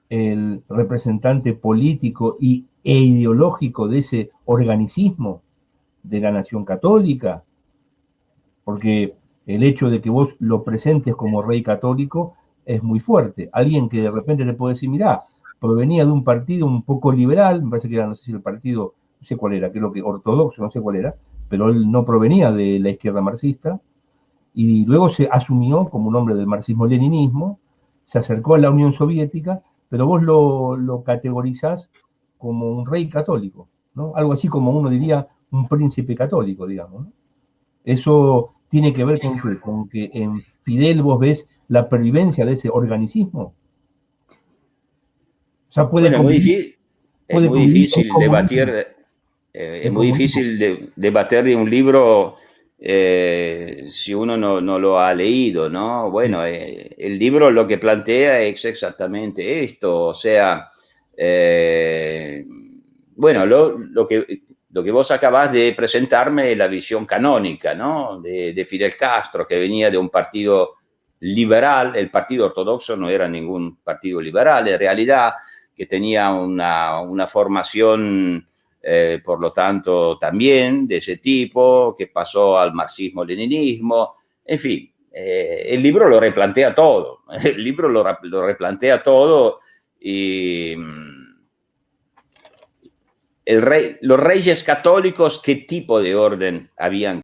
el representante político e ideológico de ese organicismo de la nación católica, porque el hecho de que vos lo presentes como rey católico es muy fuerte. Alguien que de repente te puede decir, mirá, provenía de un partido un poco liberal, me parece que era, no sé si el partido, no sé cuál era, creo que ortodoxo, no sé cuál era, pero él no provenía de la izquierda marxista, y luego se asumió como un hombre del marxismo-leninismo, se acercó a la Unión Soviética, pero vos lo categorizás como un rey católico, ¿no? Algo así como uno diría un príncipe católico, digamos, ¿no? Eso tiene que ver con que en Fidel vos ves la pervivencia de ese organicismo. O sea, puede bueno, es muy difícil debatir. Es muy difícil debatir de un libro si uno no lo ha leído, ¿no? Bueno, el libro lo que plantea es exactamente esto, o sea, bueno, lo que vos acabás de presentarme es la visión canónica, ¿no? De Fidel Castro, que venía de un partido liberal. El partido ortodoxo no era ningún partido liberal, en realidad, que tenía una formación, por lo tanto, también de ese tipo, que pasó al marxismo-leninismo, en fin. El libro lo replantea todo, el libro lo replantea todo y los reyes católicos, ¿qué tipo de orden habían